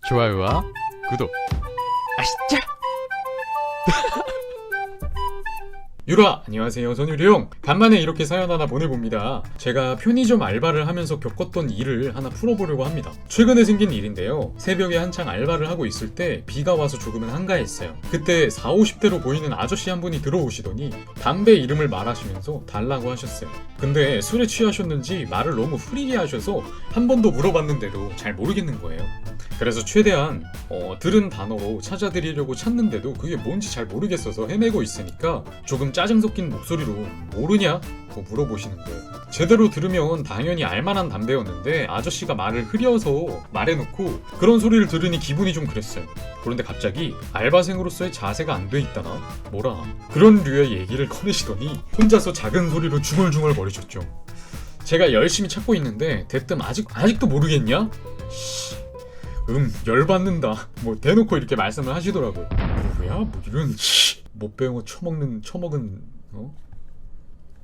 좋아요와 구독. 아시죠? 유라! 안녕하세요. 저는 유리용. 간만에 이렇게 사연 하나 보내봅니다. 제가 편의점 알바를 하면서 겪었던 일을 하나 풀어보려고 합니다. 최근에 생긴 일인데요. 새벽에 한창 알바를 하고 있을 때 비가 와서 조금은 한가했어요. 그때 40, 50대로 보이는 아저씨 한 분이 들어오시더니 담배 이름을 말하시면서 달라고 하셨어요. 근데 술에 취하셨는지 말을 너무 흐리게 하셔서 한 번 더 물어봤는데도 잘 모르겠는 거예요. 그래서 최대한 들은 단어로 찾아드리려고 찾는데도 그게 뭔지 잘 모르겠어서 헤매고 있으니까 조금 짜증 섞인 목소리로 모르냐? 물어보시는 거예요. 제대로 들으면 당연히 알만한 담배였는데 아저씨가 말을 흐려서 말해놓고 그런 소리를 들으니 기분이 좀 그랬어요. 그런데 갑자기 알바생으로서의 자세가 안 돼 있다나? 뭐라 그런 류의 얘기를 꺼내시더니 혼자서 작은 소리로 중얼중얼 거리셨죠. 제가 열심히 찾고 있는데 대뜸 아직도 모르겠냐? 열받는다. 대놓고 이렇게 말씀을 하시더라고요. 뭐야? 이런 못 배운 거 처먹은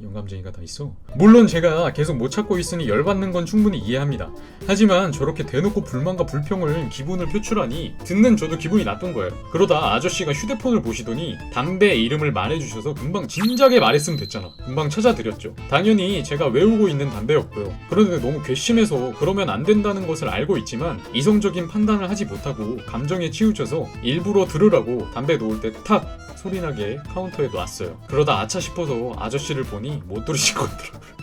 영감쟁이가 다 있어. 물론 제가 계속 못 찾고 있으니 열받는 건 충분히 이해합니다. 하지만 저렇게 대놓고 불만과 불평을 기분을 표출하니 듣는 저도 기분이 나쁜 거예요. 그러다 아저씨가 휴대폰을 보시더니 담배 이름을 말해주셔서 금방 진작에 말했으면 됐잖아. 금방 찾아드렸죠. 당연히 제가 외우고 있는 담배였고요. 그런데 너무 괘씸해서 그러면 안 된다는 것을 알고 있지만 이성적인 판단을 하지 못하고 감정에 치우쳐서 일부러 들으라고 담배 놓을 때 탁 소리나게 카운터에 놨어요. 그러다 아차 싶어서 아저씨를 보니 못 들으신 거더라고요.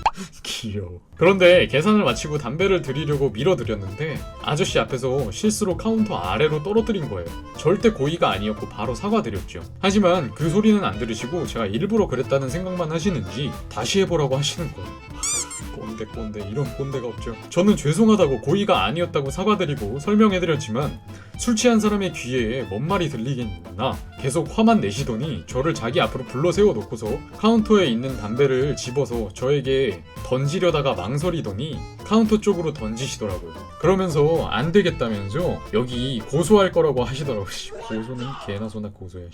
귀여워. 그런데 계산을 마치고 담배를 드리려고 밀어드렸는데 아저씨 앞에서 실수로 카운터 아래로 떨어뜨린 거예요. 절대 고의가 아니었고 바로 사과드렸죠. 하지만 그 소리는 안 들으시고 제가 일부러 그랬다는 생각만 하시는지 다시 해보라고 하시는 거예요. 꼰대 이런 꼰대가 없죠. 저는 죄송하다고 고의가 아니었다고 사과드리고 설명해드렸지만 술 취한 사람의 귀에 뭔 말이 들리겠나 계속 화만 내시더니 저를 자기 앞으로 불러 세워놓고서 카운터에 있는 담배를 집어서 저에게 던지려다가 망설이더니 카운터 쪽으로 던지시더라고요. 그러면서 안 되겠다면서 여기 고소할 거라고 하시더라고요. 고소는 개나 소나 고소야.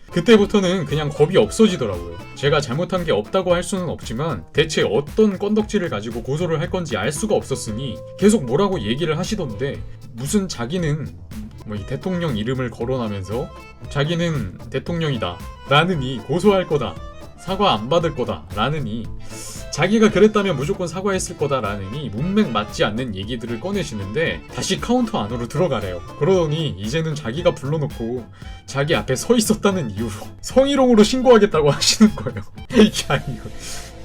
그때부터는 그냥 겁이 없어지더라고요. 제가 잘못한 게 없다고 할 수는 없지만 대체 어떤 건덕지를 가지고 고소를 할 건지 알 수가 없었으니 계속 뭐라고 얘기를 하시던데 무슨 자기는 이 대통령 이름을 거론하면서 자기는 대통령이다 라느니 고소할 거다, 사과 안 받을 거다 라느니, 자기가 그랬다면 무조건 사과했을 거다 라느니 문맥 맞지 않는 얘기들을 꺼내시는데 다시 카운터 안으로 들어가래요. 그러더니 이제는 자기가 불러놓고 자기 앞에 서 있었다는 이유로 성희롱으로 신고하겠다고 하시는 거예요. 야, 이거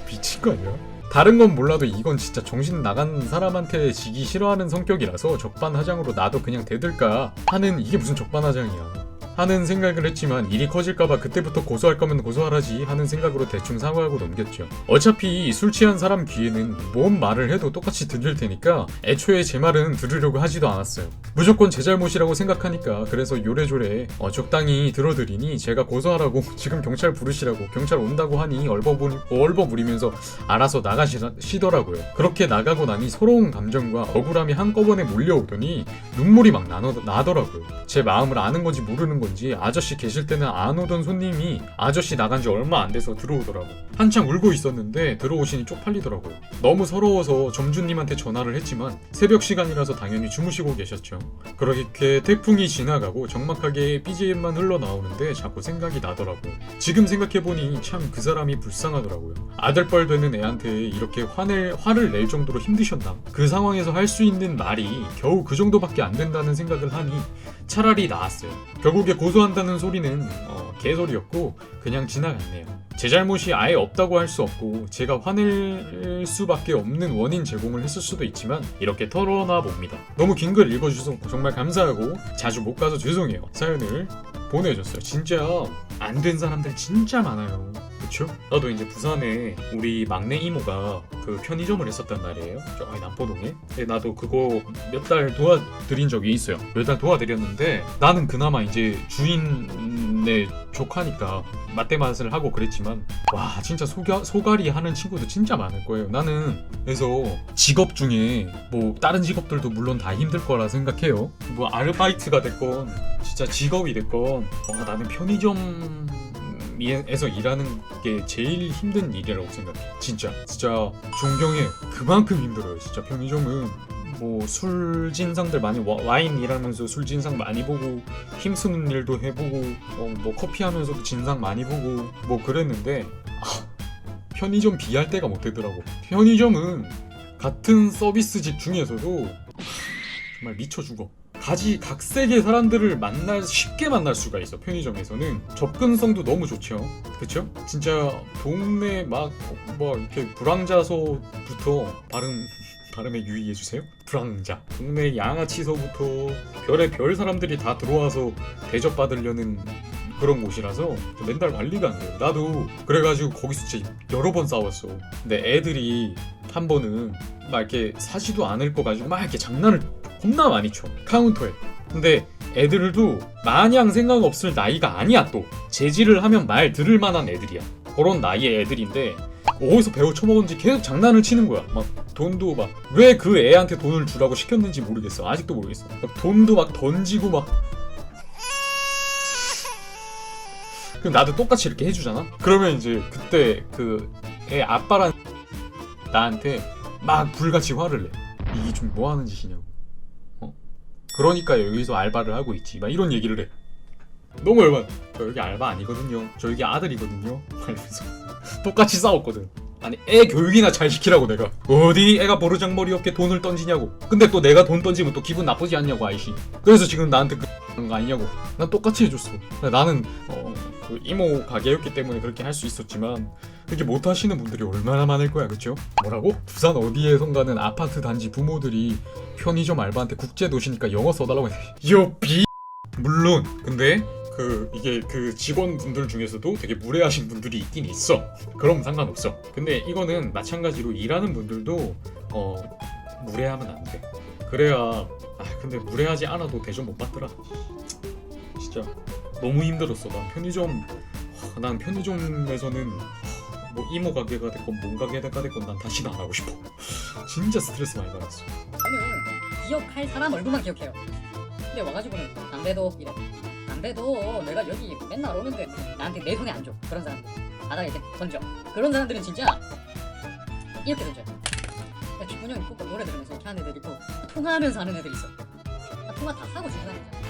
미친 거 아니야? 다른 건 몰라도 이건 진짜 정신 나간 사람한테 지기 싫어하는 성격이라서 적반하장으로 나도 그냥 대들까 하는, 이게 무슨 적반하장이야 하는 생각을 했지만 일이 커질까봐 그때부터 고소할 거면 고소하라지 하는 생각으로 대충 사과하고 넘겼죠. 어차피 술 취한 사람 귀에는 뭔 말을 해도 똑같이 들릴 테니까 애초에 제 말은 들으려고 하지도 않았어요. 무조건 제 잘못이라고 생각하니까 그래서 요래조래 적당히 들어드리니 제가 고소하라고 지금 경찰 부르시라고 경찰 온다고 하니 얼버무리면서 알아서 나가시더라고요. 그렇게 나가고 나니 서러운 감정과 억울함이 한꺼번에 몰려오더니 눈물이 막 나더라고요. 제 마음을 아는 건지 모르는 건지 아저씨 계실 때는 안 오던 손님이 아저씨 나간 지 얼마 안 돼서 들어오더라고. 한창 울고 있었는데 들어오시니 쪽팔리더라고요. 너무 서러워서 점주님한테 전화를 했지만 새벽 시간이라서 당연히 주무시고 계셨죠. 그렇게 태풍이 지나가고 적막하게 BGM만 흘러나오는데 자꾸 생각이 나더라고요. 지금 생각해보니 참 그 사람이 불쌍하더라고요. 아들뻘 되는 애한테 이렇게 화를 낼 정도로 힘드셨나? 그 상황에서 할 수 있는 말이 겨우 그 정도밖에 안 된다는 생각을 하니 차라리 나았어요. 결국에 고소한다는 소리는 개소리였고 그냥 지나갔네요. 제 잘못이 아예 없다고 할 수 없고 제가 화낼 수밖에 없는 원인 제공을 했을 수도 있지만 이렇게 털어놔 봅니다. 너무 긴 글 읽어주셔서 정말 감사하고 자주 못 가서 죄송해요. 사연을 보내줬어요. 진짜 안 된 사람들 진짜 많아요. 그쵸? 나도 이제 부산에 우리 막내 이모가 그 편의점을 했었단 말이에요. 저기 남포동에. 나도 그거 몇 달 도와드린 적이 있어요. 몇 달 도와드렸는데 나는 그나마 이제 주인의 조카니까 맛대맛을 하고 그랬지만 와 진짜 소갈이 하는 친구들 진짜 많을 거예요. 나는 그래서 직업 중에 다른 직업들도 물론 다 힘들 거라 생각해요. 아르바이트가 됐건 진짜 직업이 됐건 나는 편의점에서 일하는 게 제일 힘든 일이라고 생각해. 진짜 존경해. 그만큼 힘들어요. 진짜 편의점은 뭐 술 진상들 많이 와인 일하면서 술 진상 많이 보고 힘쓰는 일도 해보고 뭐 커피 하면서도 진상 많이 보고 뭐 그랬는데 편의점 비할 때가 못 되더라고. 편의점은 같은 서비스직 중에서도 정말 미쳐 죽어. 각색의 사람들을 쉽게 만날 수가 있어. 편의점에서는 접근성도 너무 좋죠. 그쵸? 진짜 동네 뭐 이렇게 불황자서부터 발음에 유의해주세요. 불황자. 동네 양아치서부터 별의 별 사람들이 다 들어와서 대접받으려는 그런 곳이라서 맨날 관리가 안 돼요. 나도 그래가지고 거기서 진짜 여러 번 싸웠어. 근데 애들이 한 번은 막 이렇게 사지도 않을 거 가지고 막 이렇게 장난을 겁나 많이 쳐. 카운터에. 근데 애들도 마냥 생각 없을 나이가 아니야. 또 제지를 하면 말 들을 만한 애들이야. 그런 나이의 애들인데 어디서 배워 처먹은지 계속 장난을 치는 거야. 막 돈도 막 왜 그 애한테 돈을 주라고 시켰는지 모르겠어. 아직도 모르겠어. 막 돈도 막 던지고 막. 그럼 나도 똑같이 이렇게 해주잖아. 그러면 이제 그때 그 애 아빠란 나한테 막 불같이 화를 내. 이게 좀 뭐 하는 짓이냐고. 그러니까 여기서 알바를 하고 있지. 막 이런 얘기를 해. 너무 열받아. 저 여기 알바 아니거든요. 저 여기 아들이거든요. 이러면서 똑같이 싸웠거든. 아니 애 교육이나 잘 시키라고 내가. 어디 애가 버르장머리 없게 돈을 던지냐고. 근데 또 내가 돈 던지면 또 기분 나쁘지 않냐고 아이씨. 그래서 지금 나한테 그런 거 아니냐고. 난 똑같이 해줬어. 나는 그 이모 가게였기 때문에 그렇게 할 수 있었지만 그렇게 못 하시는 분들이 얼마나 많을 거야. 그쵸? 뭐라고? 부산 어디에선가는 아파트 단지 부모들이 편의점 알바한테 국제 도시니까 영어 써달라고 해. 요비. 물론 근데 이게 그 직원분들 중에서도 되게 무례하신 분들이 있긴 있어. 그럼 상관없어. 근데 이거는 마찬가지로 일하는 분들도 무례하면 안 돼. 그래야 근데 무례하지 않아도 대접 못 받더라. 진짜 너무 힘들었어. 난 편의점에서는 뭐 이모 가게가 됐건 뭔 가게가 됐건 난 다시는 안 하고 싶어. 진짜 스트레스 많이 받았어. 저는 기억할 사람 얼굴만 기억해요. 근데 와가지고는 담배도 이래. 담배도 내가 여기 맨날 오는데 나한테 내 손에 안 줘. 그런 사람들 바닥에 이렇게 던져. 그런 사람들은 진짜 이렇게 던져. 뒷분형이 꼭 노래 들으면서 이렇게 하는 애들 있고 통화하면서 하는 애들 있어. 통화 다 하고 주는 사람이잖아.